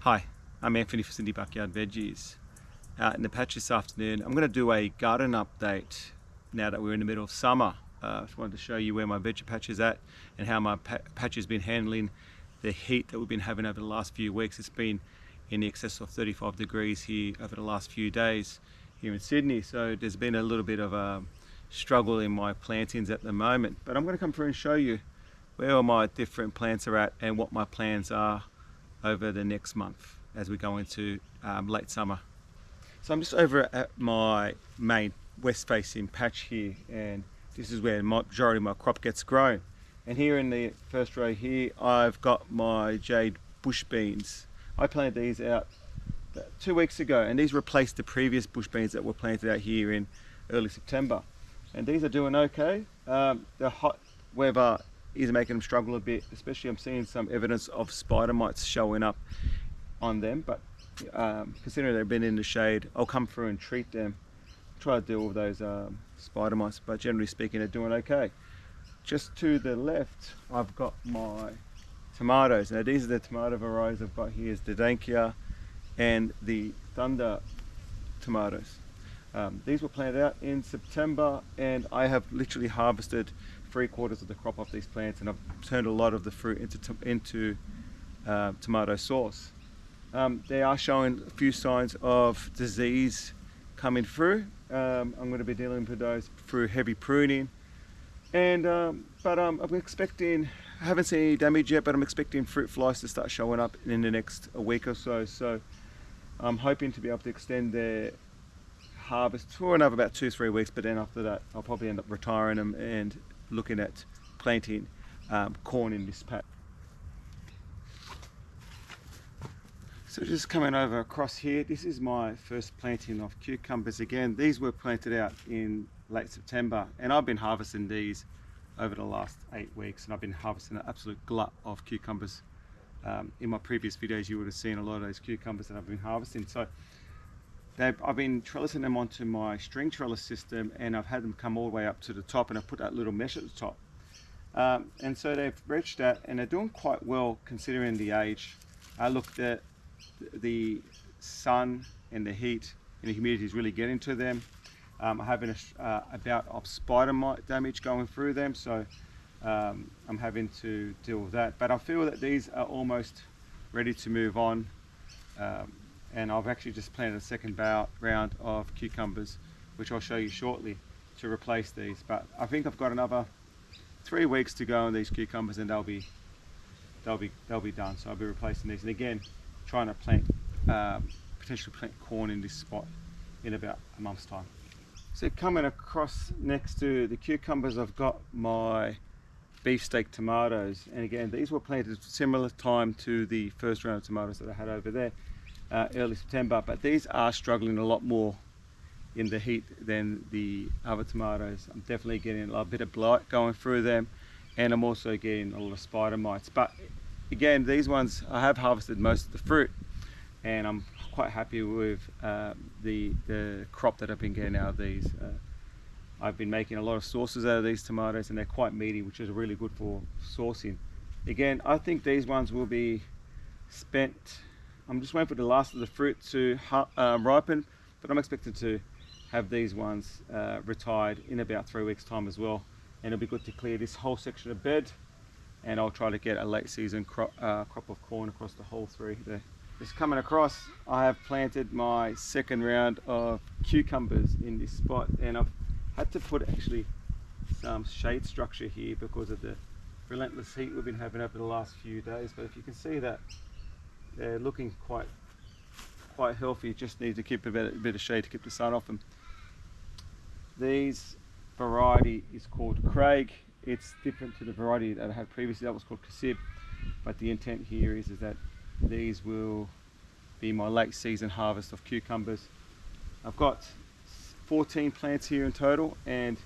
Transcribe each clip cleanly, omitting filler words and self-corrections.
Hi, I'm Anthony for Cindy Backyard Veggies. Out in the patch this afternoon, I'm going to do a garden update now that we're in the middle of summer. I just wanted to show you where my veggie patch is at and how my patch has been handling the heat that we've been having over the last few weeks. It's been in excess of 35 degrees here over the last few days here in Sydney, so there's been a little bit of a struggle in my plantings at the moment. But I'm going to come through and show you where all my different plants are at and what my plans are over the next month as we go into late summer. So I'm just over at my main west facing patch here, and this is where the majority of my crop gets grown. And here in the first row here I've got my jade bush beans. I planted these out 2 weeks ago, and these replaced the previous bush beans that were planted out here in early September, and these are doing okay. The hot weather is making them struggle a bit, especially I'm seeing some evidence of spider mites showing up on them, but considering they've been in the shade, I'll come through and treat them, try to deal with those spider mites, but generally speaking they're doing okay. Just to the left I've got my tomatoes. Now these are the tomato varieties I've got here, is the Dankia and the Thunder tomatoes. These were planted out in September, and I have literally harvested 3/4 of the crop off these plants, and I've turned a lot of the fruit into tomato sauce. They are showing a few signs of disease coming through. I'm going to be dealing with those through heavy pruning, and I'm expecting, I haven't seen any damage yet, but I'm expecting fruit flies to start showing up in the next week or so. So I'm hoping to be able to extend their harvest for another about 2-3 weeks, but then after that I'll probably end up retiring them and looking at planting corn in this patch. So just coming over across here, this is my first planting of cucumbers. Again, these were planted out in late September, and I've been harvesting these over the last 8 weeks, and I've been harvesting an absolute glut of cucumbers. In my previous videos you would have seen a lot of those cucumbers that I've been harvesting. So I've been trellising them onto my string trellis system, and I've had them come all the way up to the top, and I've put that little mesh at the top. And so they've reached that, and they're doing quite well considering the age. I looked at the sun and the heat and the humidity is really getting to them. I'm having a bout of spider mite damage going through them, so I'm having to deal with that. But I feel that these are almost ready to move on. And I've actually just planted a second round of cucumbers, which I'll show you shortly, to replace these. But I think I've got another 3 weeks to go on these cucumbers, and they'll be done. So I'll be replacing these, and again trying to plant potentially plant corn in this spot in about a month's time. So coming across next to the cucumbers, I've got my beefsteak tomatoes, and again these were planted similar time to the first round of tomatoes that I had over there. Early September, but these are struggling a lot more in the heat than the other tomatoes. I'm definitely getting a bit of blight going through them, and I'm also getting a lot of spider mites. But again, these ones, I have harvested most of the fruit, and I'm quite happy with the crop that I've been getting out of these. I've been making a lot of sauces out of these tomatoes, and they're quite meaty, which is really good for saucing. Again, I think these ones will be spent. I'm just waiting for the last of the fruit to ripen, but I'm expected to have these ones retired in about 3 weeks time as well, and it'll be good to clear this whole section of bed, and I'll try to get a late season crop of corn across the whole 3 there. Just coming across, I have planted my second round of cucumbers in this spot, and I've had to put actually some shade structure here because of the relentless heat we've been having over the last few days. But if you can see that they're looking quite healthy, just need to keep a bit of shade to keep the sun off them. This variety is called Craig. It's different to the variety that I had previously, that was called Cassib, but the intent here is that these will be my late season harvest of cucumbers. I've got 14 plants here in total, and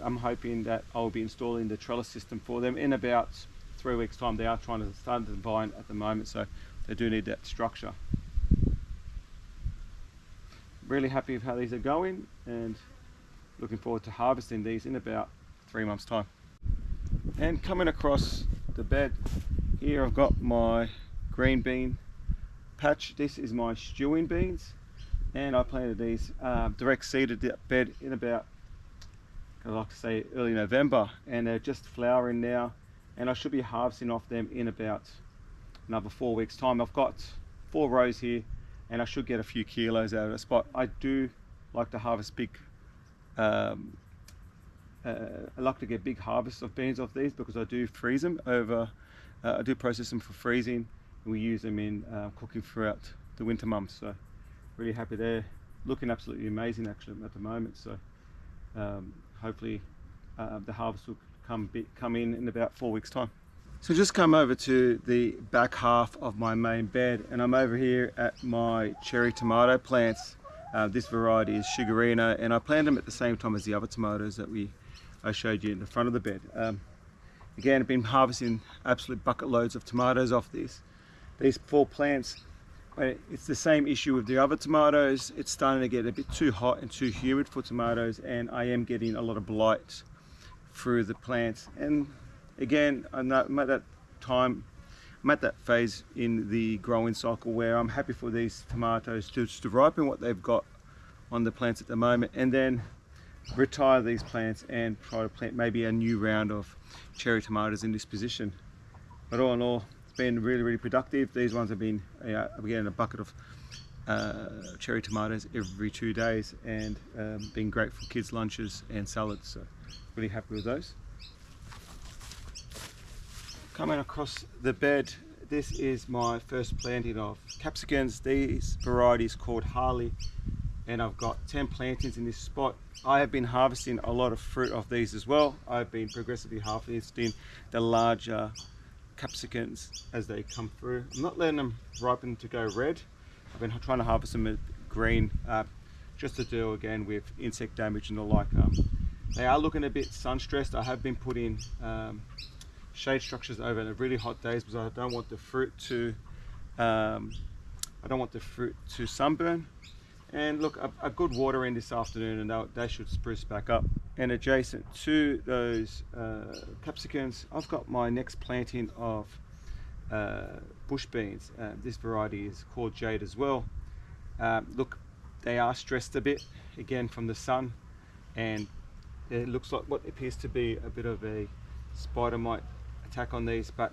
I'm hoping that I'll be installing the trellis system for them in about 3 weeks time. They are trying to start the vine at the moment, so they do need that structure. Really happy with how these are going, and looking forward to harvesting these in about 3 months time. And coming across the bed here, I've got my green bean patch, this is my stewing beans, and I planted these direct seeded bed in about, I like to say, early November, and they're just flowering now, and I should be harvesting off them in about another 4 weeks time. I've got 4 rows here, and I should get a few kilos out of the spot. I do like to harvest big I like to get big harvests of beans off these, because I do freeze them over, I do process them for freezing, and we use them in cooking throughout the winter months. So really happy. They're looking absolutely amazing actually at the moment. So hopefully the harvest will come in about 4 weeks time. So just come over to the back half of my main bed, and I'm over here at my cherry tomato plants. This variety is Sugarino, and I planted them at the same time as the other tomatoes that I showed you in the front of the bed. Again, I've been harvesting absolute bucket loads of tomatoes off these 4 plants. It's the same issue with the other tomatoes. It's starting to get a bit too hot and too humid for tomatoes, and I am getting a lot of blight through the plants. And again, I'm at that phase in the growing cycle where I'm happy for these tomatoes to ripen what they've got on the plants at the moment, and then retire these plants and try to plant maybe a new round of cherry tomatoes in this position. But all in all, it's been really productive. These ones have been, we're getting a bucket of cherry tomatoes every 2 days, and been great for kids' lunches and salads. So really happy with those. Coming across the bed, this is my first planting of capsicums. These varieties called Harley, and I've got 10 plantings in this spot. I have been harvesting a lot of fruit off these as well. I've been progressively harvesting the larger capsicums as they come through. I'm not letting them ripen to go red. I've been trying to harvest them at green, just to deal again with insect damage and the like. They are looking a bit sun stressed. I have been putting shade structures over the really hot days, because I don't want the fruit to sunburn. And look, a good water in this afternoon, and they should spruce back up. And adjacent to those capsicums, I've got my next planting of bush beans. This variety is called Jade as well. Look, they are stressed a bit again from the sun, and it looks like what appears to be a bit of a spider mite attack on these. But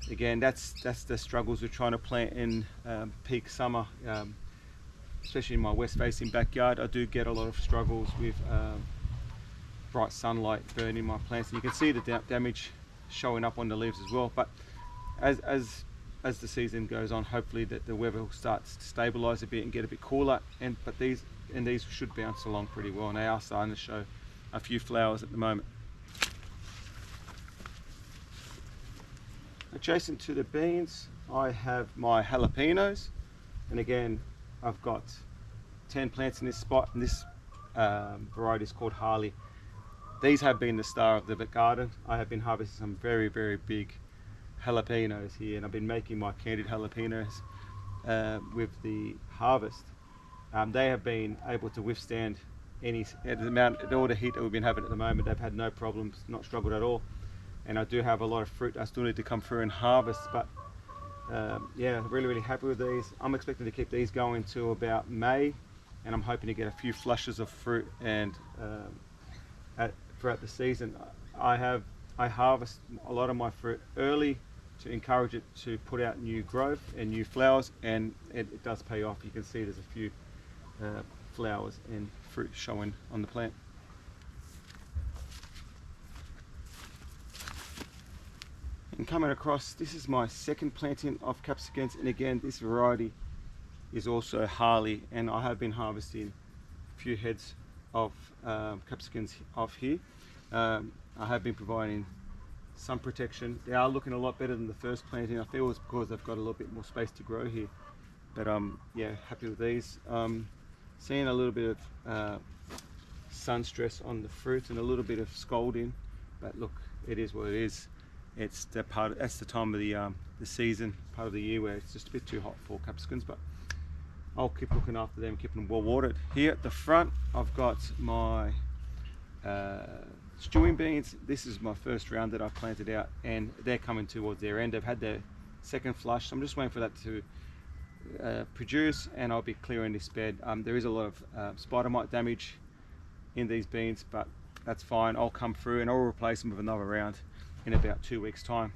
again, that's the struggles with trying to plant in peak summer. Especially in my west facing backyard, I do get a lot of struggles with bright sunlight burning my plants, and you can see the damage showing up on the leaves as well. But as the season goes on, hopefully that the weather will start to stabilize a bit and get a bit cooler, but these should bounce along pretty well, and they are starting to show a few flowers at the moment. Adjacent to the beans, I have my jalapenos, and again, I've got 10 plants in this spot, and this variety is called Harley. These have been the star of the garden. I have been harvesting some very big jalapenos here, and I've been making my candied jalapenos with the harvest. They have been able to withstand all the heat that we've been having at the moment. They've had no problems, not struggled at all. And I do have a lot of fruit I still need to come through and harvest, but yeah, really happy with these. I'm expecting to keep these going till about May, and I'm hoping to get a few flushes of fruit and throughout the season. I harvest a lot of my fruit early to encourage it to put out new growth and new flowers, and it does pay off. You can see there's a few flowers and fruit showing on the plant. And coming across, this is my second planting of capsicums, and again, this variety is also Harley, and I have been harvesting a few heads of capsicums off here. I have been providing sun protection. They are looking a lot better than the first planting. I feel it's because they've got a little bit more space to grow here, but yeah, happy with these. Seeing a little bit of sun stress on the fruit and a little bit of scalding, but look, it is what it is. It's that's the time of the season, part of the year, where it's just a bit too hot for capsicums, but I'll keep looking after them, keeping them well watered. Here at the front, I've got my stewing beans. This is my first round that I've planted out, and they're coming towards their end. They've had their second flush, so I'm just waiting for that produce, and I'll be clearing this bed. There is a lot of spider mite damage in these beans, but that's fine. I'll come through and I'll replace them with another round in about 2 weeks time.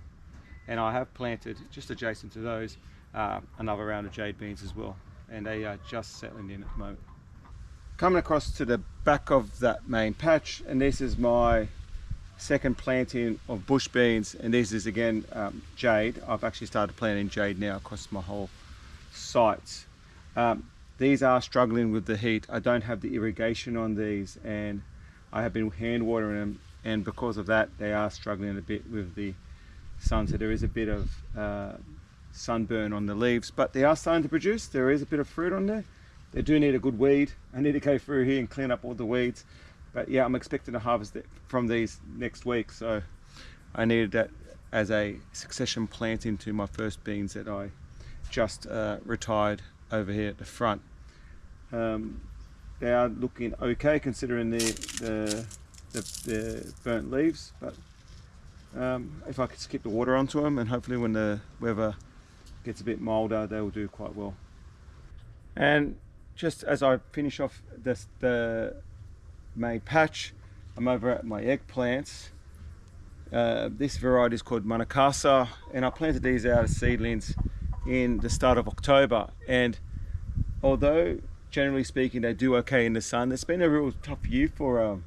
And I have planted just adjacent to those another round of jade beans as well, and they are just settling in at the moment. Coming across to the back of that main patch, and this is my second planting of bush beans, and this is again jade. I've actually started planting jade now across my whole site. These are struggling with the heat. I don't have the irrigation on these, and I have been hand watering them, and because of that they are struggling a bit with the sun, so there is a bit of sunburn on the leaves, but they are starting to produce. There is a bit of fruit on there. They do need a good weed. I need to go through here and clean up all the weeds, but yeah, I'm expecting to harvest it from these next week, so I needed that as a succession planting to my first beans that I just retired over here at the front. They are looking okay considering the burnt leaves, but if I could skip the water onto them, and hopefully when the weather gets a bit milder they will do quite well. And just as I finish off the main patch, I'm over at my eggplants. This variety is called Manakasa, and I planted these out as seedlings in the start of October, and although generally speaking they do okay in the sun, it's been a real tough year for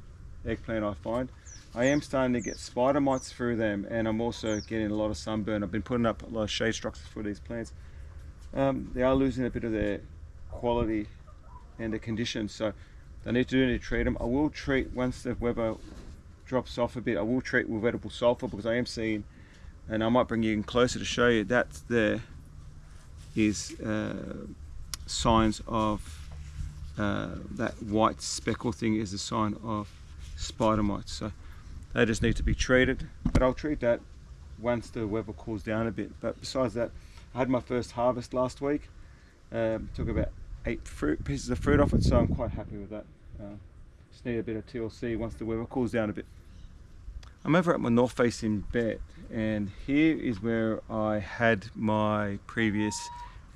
eggplant. I find I am starting to get spider mites through them, and I'm also getting a lot of sunburn. I've been putting up a lot of shade structures for these plants. They are losing a bit of their quality and the conditions, so I need to treat them. I will treat once the weather drops off a bit. I will treat with edible sulfur, because I am seeing, and I might bring you in closer to show you, that there is signs of that white speckle thing is a sign of spider mites, so they just need to be treated. But I'll treat that once the weather cools down a bit. But besides that, I had my first harvest last week. Took about 8 pieces of fruit off it, so I'm quite happy with that. Just need a bit of TLC once the weather cools down a bit. I'm over at my north facing bed, and here is where I had my previous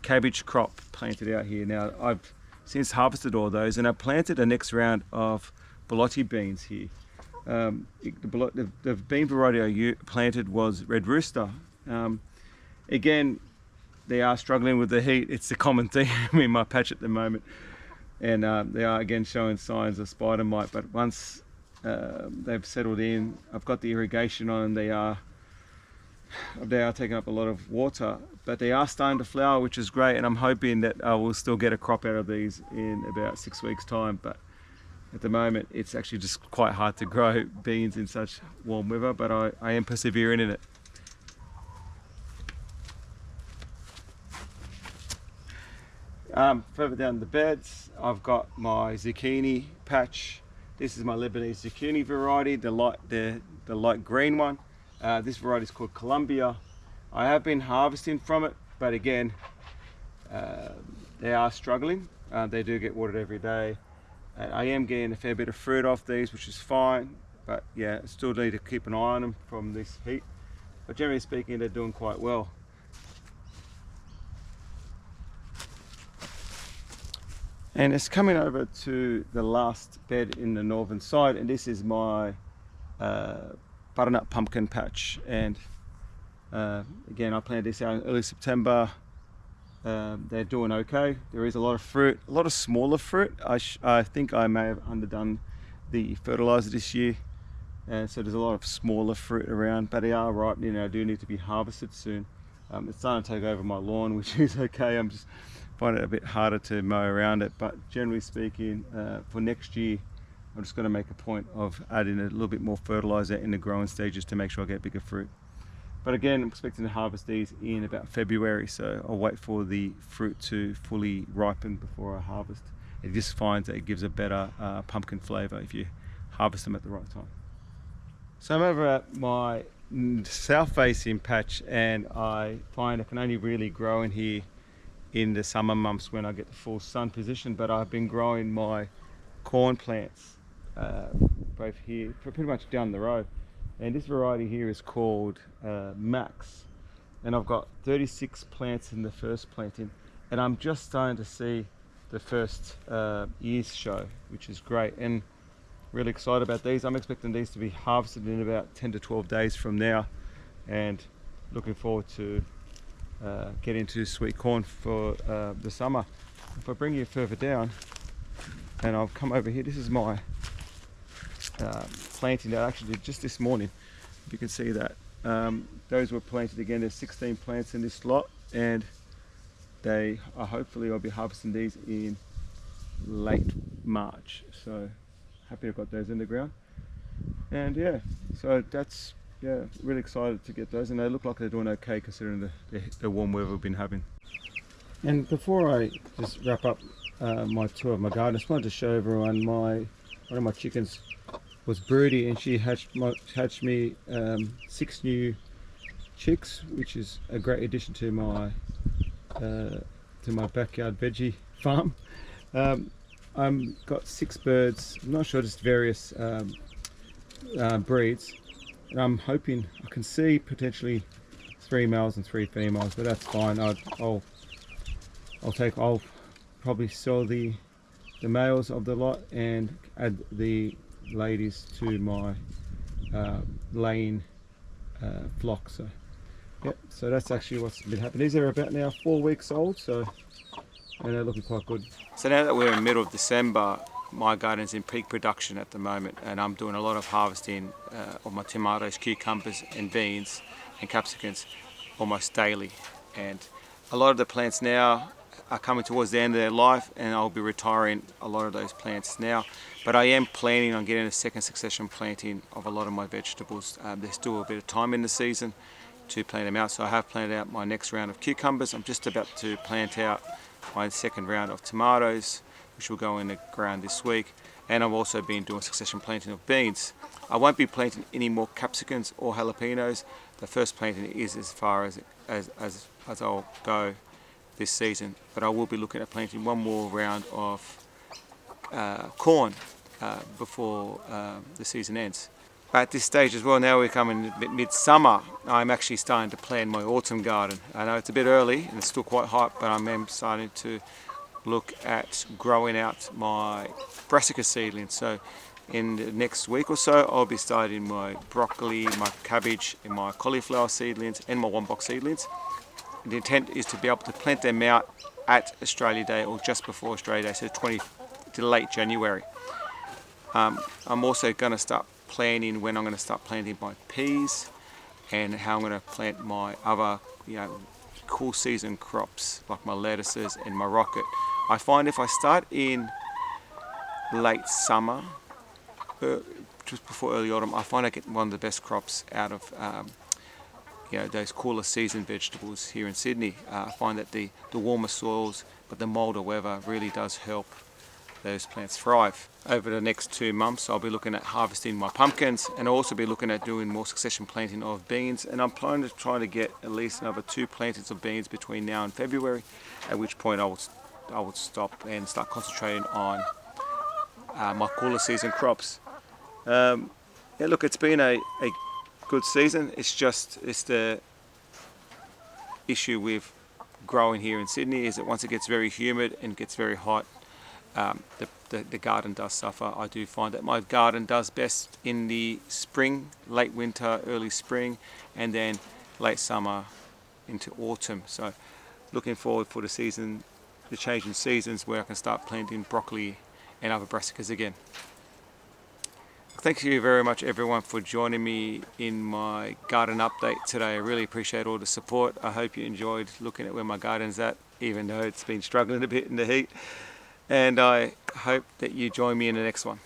cabbage crop planted out here. Now I've since harvested all those, and I planted a next round of borlotti beans here. The bean variety I planted was Red Rooster. Again, they are struggling with the heat. It's a common theme in my patch at the moment, and they are again showing signs of spider mite. But once they've settled in, I've got the irrigation on. They are taking up a lot of water, but they are starting to flower, which is great, and I'm hoping that I will still get a crop out of these in about 6 weeks time. But at the moment it's actually just quite hard to grow beans in such warm weather, but I am persevering in it. Further down the beds, I've got my zucchini patch. This is my Lebanese zucchini variety, the light green one. This variety is called Columbia. I have been harvesting from it, but again, they are struggling. They do get watered every day. I am getting a fair bit of fruit off these, which is fine, but yeah, still need to keep an eye on them from this heat. But generally speaking, they're doing quite well. And it's coming over to the last bed in the northern side, and this is my butternut pumpkin patch. And again, I planted this out in early September. They're doing okay. There is a lot of fruit, a lot of smaller fruit. I think I may have underdone the fertilizer this year, and so there's a lot of smaller fruit around, but they are ripening. I do need to be harvested soon. It's starting to take over my lawn, which is okay. I'm just finding it a bit harder to mow around it, but generally speaking, for next year I'm just going to make a point of adding a little bit more fertilizer in the growing stages to make sure I get bigger fruit. But again, I'm expecting to harvest these in about February, so I'll wait for the fruit to fully ripen before I harvest. It just finds that it gives a better pumpkin flavour if you harvest them at the right time. So I'm over at my south facing patch, and I find I can only really grow in here in the summer months when I get the full sun position. But I've been growing my corn plants both here, pretty much down the road. And this variety here is called Max, and I've got 36 plants in the first planting, and I'm just starting to see the first ears show, which is great, and really excited about these. I'm expecting these to be harvested in about 10 to 12 days from now, and looking forward to getting into sweet corn for the summer. If I bring you further down, and I'll come over here, this is my planting that I actually did just this morning. You can see that those were planted again. There's 16 plants in this lot, and they are hopefully I'll be harvesting these in late March. So happy I've got those in the ground, and yeah, so that's really excited to get those, and they look like they're doing okay considering the warm weather we've been having. And before I just wrap up my tour of my garden, I just wanted to show everyone one of my chickens was broody, and she hatched me 6 new chicks, which is a great addition to my backyard veggie farm. I've got 6 birds. I'm not sure, just various breeds, and I'm hoping I can see potentially 3 males and 3 females, but that's fine. I'll probably sell the males of the lot and add the ladies to my laying flock. So yep, so that's actually what's been happening. These are about now 4 weeks old, so and they're looking quite good. So now that we're in the middle of December, my garden's in peak production at the moment, and I'm doing a lot of harvesting of my tomatoes, cucumbers and beans and capsicums almost daily. And a lot of the plants now are coming towards the end of their life, and I'll be retiring a lot of those plants now. But I am planning on getting a second succession planting of a lot of my vegetables. There's still a bit of time in the season to plant them out, so I have planted out my next round of cucumbers. I'm just about to plant out my second round of tomatoes, which will go in the ground this week, and I've also been doing succession planting of beans. I won't be planting any more capsicums or jalapenos. The first planting is as far as I'll go this season, but I will be looking at planting one more round of corn before the season ends. At this stage as well, now we're coming mid-summer, I'm actually starting to plan my autumn garden. I know it's a bit early and it's still quite hot, but I'm starting to look at growing out my brassica seedlings. So in the next week or so, I'll be starting my broccoli, my cabbage, and my cauliflower seedlings, and my wombox seedlings. The intent is to be able to plant them out at Australia Day or just before Australia Day, so to late January. I'm also going to start planning when I'm going to start planting my peas and how I'm going to plant my other, cool season crops like my lettuces and my rocket. I find if I start in late summer, just before early autumn, I find I get one of the best crops out of those cooler season vegetables here in Sydney. I find that the warmer soils but the milder weather really does help those plants thrive. Over the next 2 months I'll be looking at harvesting my pumpkins, and I'll also be looking at doing more succession planting of beans, and I'm planning to try to get at least another 2 plantings of beans between now and February, at which point I would stop and start concentrating on my cooler season crops. Look, it's been a good season. It's the issue with growing here in Sydney is that once it gets very humid and gets very hot, the garden does suffer. I do find that my garden does best in the spring, late winter, early spring, and then late summer into autumn. So looking forward for the change in seasons where I can start planting broccoli and other brassicas again. Thank you very much everyone for joining me in my garden update today. I really appreciate all the support. I hope you enjoyed looking at where my garden's at, even though it's been struggling a bit in the heat. And I hope that you join me in the next one.